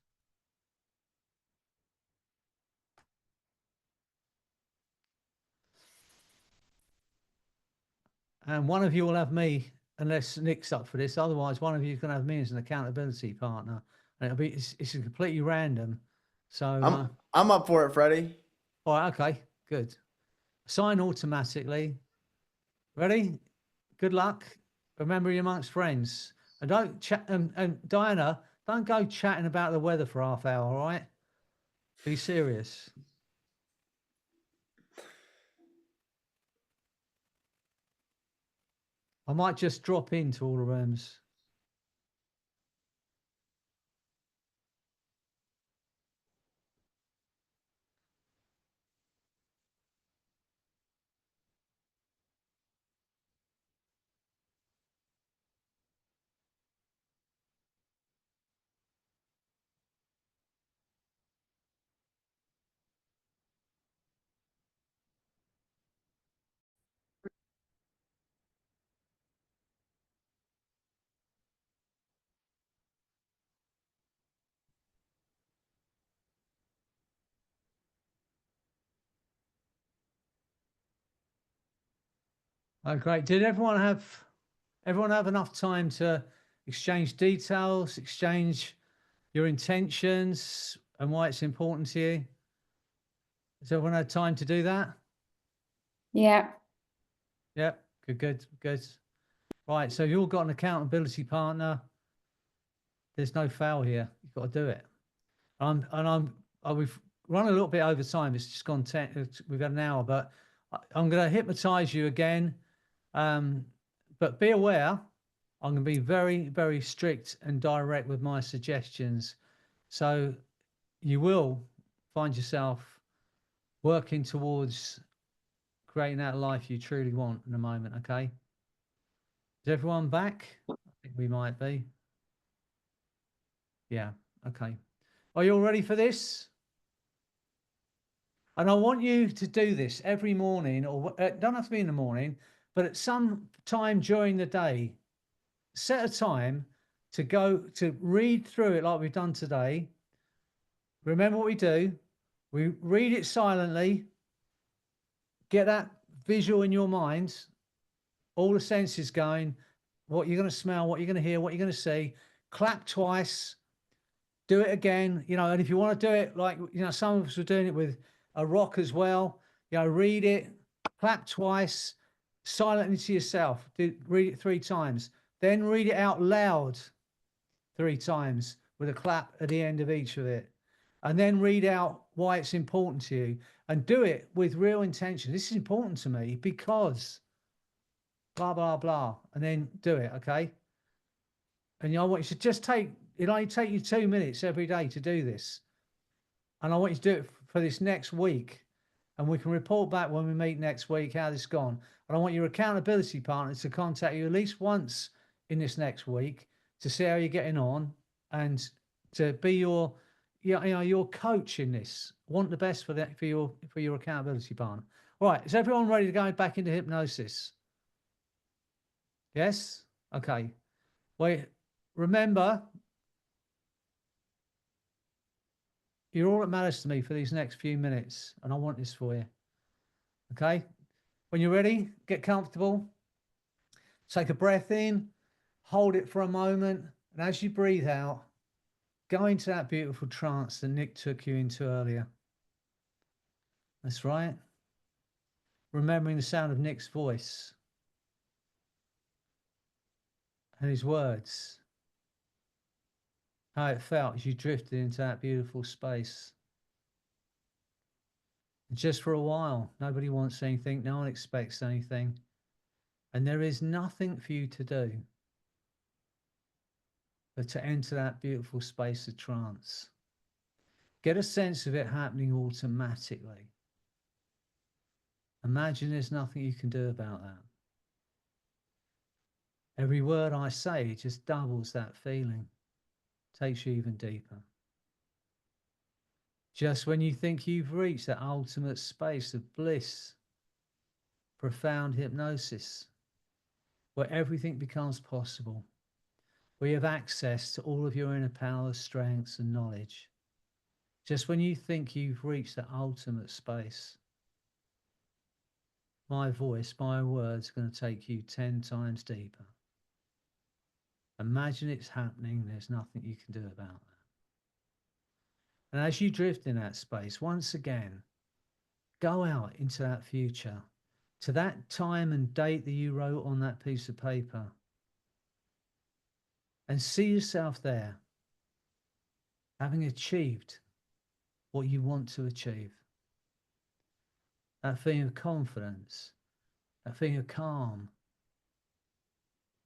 And one of you will have me, unless Nick's up for this. Otherwise, one of you is going to have me as an accountability partner, and it'll be it's completely random. So I'm up for it, Freddie. all right, okay, good. Sign automatically. Ready? Good luck. Remember, you're amongst friends, and don't chat. And Diana, don't go chatting about the weather for half hour. All right? Be serious. I might just drop into all the rooms. Oh, great. Did everyone have enough time to exchange details, exchange your intentions and why it's important to you? Has everyone had time to do that? Yeah. Yeah, good. Right, so you've all got an accountability partner. There's no fail here. You've got to do it. We've run a little bit over time. It's just gone 10. We've got an hour, but I'm going to hypnotize you again. But be aware, I'm going to be very, very strict and direct with my suggestions. So you will find yourself working towards creating that life you truly want in a moment, okay? Is everyone back? I think we might be. Yeah, okay. Are you all ready for this? And I want you to do this every morning, or don't have to be in the morning, but at some time during the day, set a time to go to read through it like we've done today. Remember what we do. We read it silently, get that visual in your mind, all the senses going, what you're going to smell, what you're going to hear, what you're going to see. Clap twice, do it again, you know, and if you want to do it like, you know, some of us are doing it with a rock as well, you know, read it, clap twice, silently to yourself, read it 3 times, then read it out loud 3 times with a clap at the end of each of it. And then read out why it's important to you and do it with real intention. This is important to me because blah, blah, blah. And then do it, okay? And you know, I want you to just it only take you 2 minutes every day to do this. And I want you to do it for this next week. And we can report back when we meet next week how this has gone. And I want your accountability partner to contact you at least once in this next week to see how you're getting on and to be your coach in this. Want the best for your accountability partner. All right, is everyone ready to go back into hypnosis? Yes? Okay. Wait, remember, you're all that matters to me for these next few minutes, and I want this for you. Okay? When you're ready, get comfortable. Take a breath in, hold it for a moment, and as you breathe out, go into that beautiful trance that Nick took you into earlier. That's right. Remembering the sound of Nick's voice and his words. how it felt as you drifted into that beautiful space. Just for a while, nobody wants anything, no one expects anything, and there is nothing for you to do but to enter that beautiful space of trance. Get a sense of it happening automatically. Imagine there's nothing you can do about that. Every word I say just doubles that feeling, takes you even deeper. Just when you think you've reached that ultimate space of bliss, profound hypnosis, where everything becomes possible, where you have access to all of your inner powers, strengths, and knowledge. Just when you think you've reached that ultimate space, my voice, my words are going to take you 10 times deeper. Imagine it's happening, there's nothing you can do about that. And as you drift in that space, once again, go out into that future, to that time and date that you wrote on that piece of paper, and see yourself there, having achieved what you want to achieve. That feeling of confidence, that feeling of calm,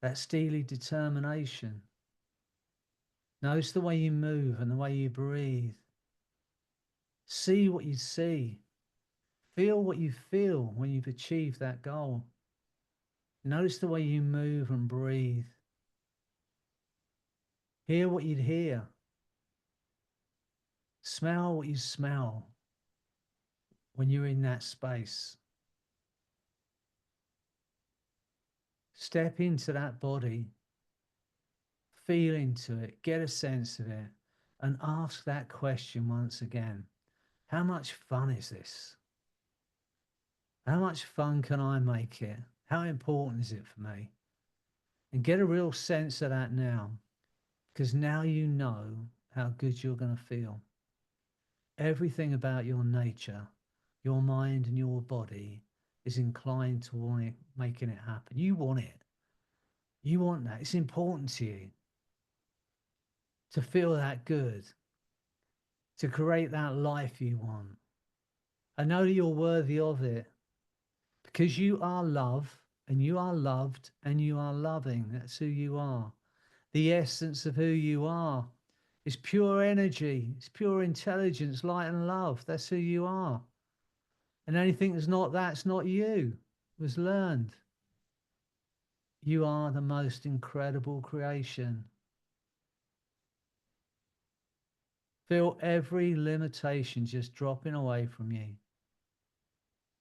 that steely determination. Notice the way you move and the way you breathe. See what you see. Feel what you feel when you've achieved that goal. Notice the way you move and breathe. Hear what you'd hear. Smell what you smell when you're in that space. Step into that body. Feel into it. Get a sense of it. And ask that question once again. How much fun is this? How much fun can I make it? How important is it for me? And get a real sense of that now, because now you know how good you're going to feel. Everything about your nature, your mind and your body is inclined to making it happen. You want it. You want that. It's important to you to feel that good, to create that life you want. I know that you're worthy of it because you are love and you are loved and you are loving. That's who you are. The essence of who you are is pure energy. It's pure intelligence, light and love. That's who you are. And anything that's not that's not you. It was learned. You are the most incredible creation. Feel every limitation just dropping away from you.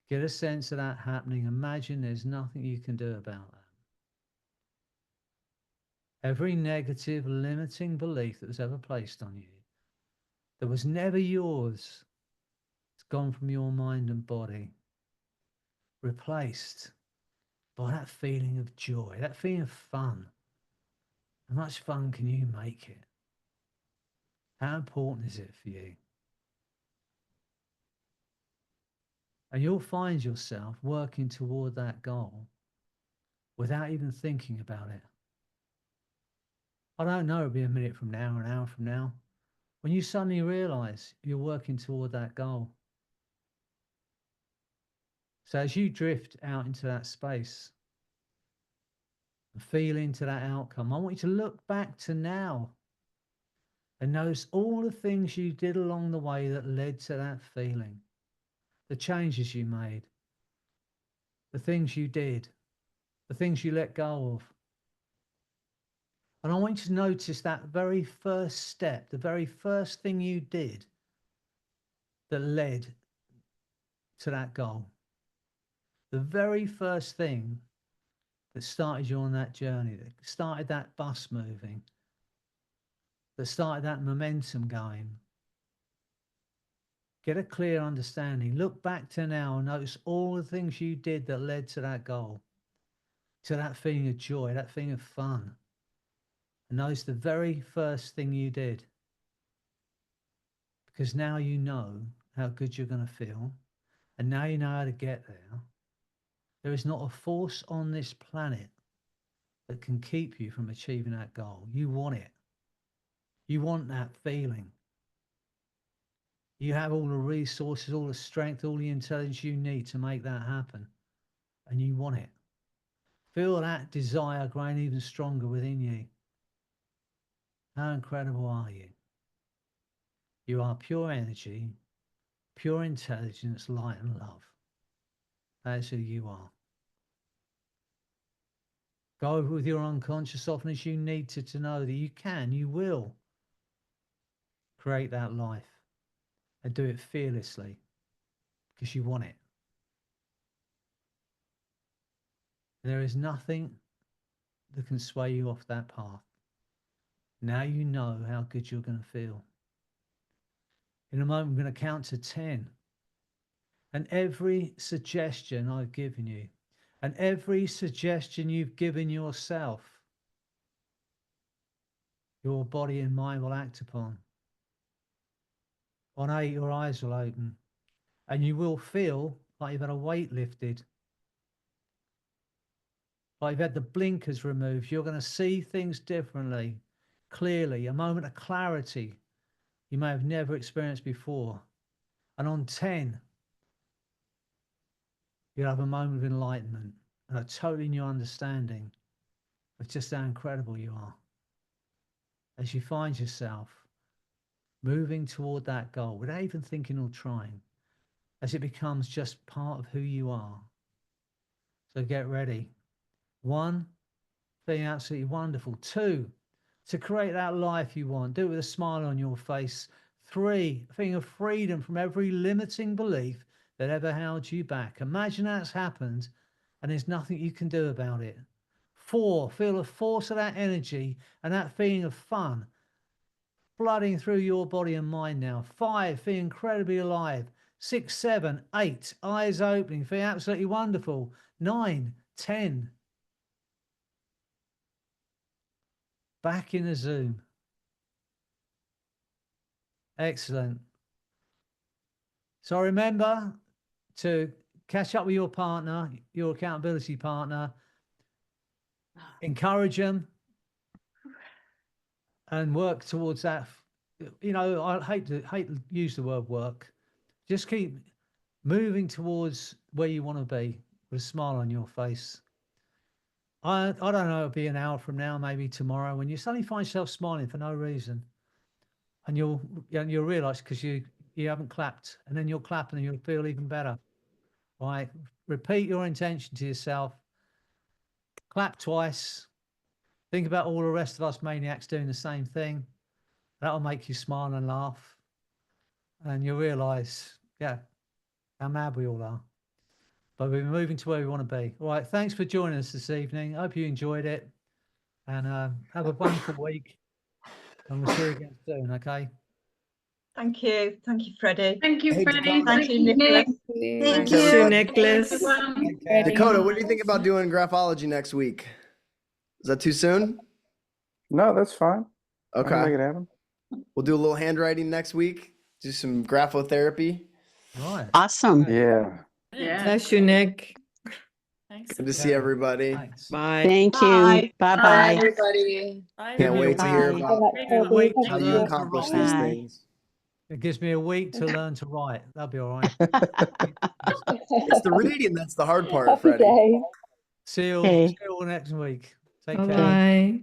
Get a sense of that happening. Imagine there's nothing you can do about that. Every negative, limiting belief that was ever placed on you, that was never yours, it's gone from your mind and body, replaced by that feeling of joy, that feeling of fun. How much fun can you make it? How important is it for you? And you'll find yourself working toward that goal without even thinking about it. I don't know, it'll be a minute from now, an hour from now, when you suddenly realize you're working toward that goal. So as you drift out into that space and feel into that outcome, I want you to look back to now and notice all the things you did along the way that led to that feeling, the changes you made, the things you did, the things you let go of. And I want you to notice that very first step, the very first thing you did that led to that goal. The very first thing that started you on that journey, that started that bus moving, that started that momentum going. Get a clear understanding. Look back to now and notice all the things you did that led to that goal, to that feeling of joy, that feeling of fun. And notice the very first thing you did. Because now you know how good you're going to feel. And now you know how to get there. There is not a force on this planet that can keep you from achieving that goal. You want it. You want that feeling. You have all the resources, all the strength, all the intelligence you need to make that happen. And you want it. Feel that desire growing even stronger within you. How incredible are you? You are pure energy, pure intelligence, light and love. That's who you are. Go with your unconscious often as you need to know that you can, you will create that life and do it fearlessly because you want it. There is nothing that can sway you off that path. Now you know how good you're going to feel. In a moment, I'm going to count to 10. And every suggestion I've given you, and every suggestion you've given yourself, your body and mind will act upon. On 8, your eyes will open, and you will feel like you've had a weight lifted, like you've had the blinkers removed. You're going to see things differently, clearly, a moment of clarity you may have never experienced before. And on 10, you'll have a moment of enlightenment and a totally new understanding of just how incredible you are. As you find yourself moving toward that goal without even thinking or trying, as it becomes just part of who you are. So get ready. 1, being absolutely wonderful. 2, to create that life you want. Do it with a smile on your face. 3, feeling of freedom from every limiting belief that ever held you back. Imagine that's happened and there's nothing you can do about it. 4, feel the force of that energy and that feeling of fun flooding through your body and mind now. 5, feel incredibly alive. 6, 7, 8, eyes opening, feel absolutely wonderful. 9, 10. Back in the Zoom. Excellent. So remember to catch up with your partner, your accountability partner, encourage them and work towards that. You know, I hate to use the word work. Just keep moving towards where you want to be with a smile on your face. I don't know, it'll be an hour from now, maybe tomorrow, when you suddenly find yourself smiling for no reason. And you'll realize because you haven't clapped, and then you'll clap and you'll feel even better. Right? Repeat your intention to yourself. Clap twice. Think about all the rest of us maniacs doing the same thing. That'll make you smile and laugh. And you'll realize, yeah, how mad we all are. But we're moving to where we want to be. All right. Thanks for joining us this evening. I hope you enjoyed it. And have a wonderful week. And we'll see you again soon, okay? Thank you. Thank you, Freddie. Thank you, Hey, Freddie. Dakota. Thank you, Nick. Thank Thanks, you. everybody. Nicholas. Everyone. Dakota, what do you think about doing graphology next week? Is that too soon? No, that's fine. I can make Okay. it happen. We'll do a little handwriting next week. Do some graphotherapy. Right. Awesome. Yeah. Yeah. Bless you, Nick. Thanks. Good to see Okay. everybody. Thanks. Bye. Thank you. Bye. Bye Bye. bye. Everybody. Bye, Can't wait to hear Bye. about Give me a week to how you learn to accomplish write. these Bye. things. It gives me a week to learn to write. That'll be all right. It's the reading that's the hard part, Freddie. See you Okay. all next week. Take Bye care. bye.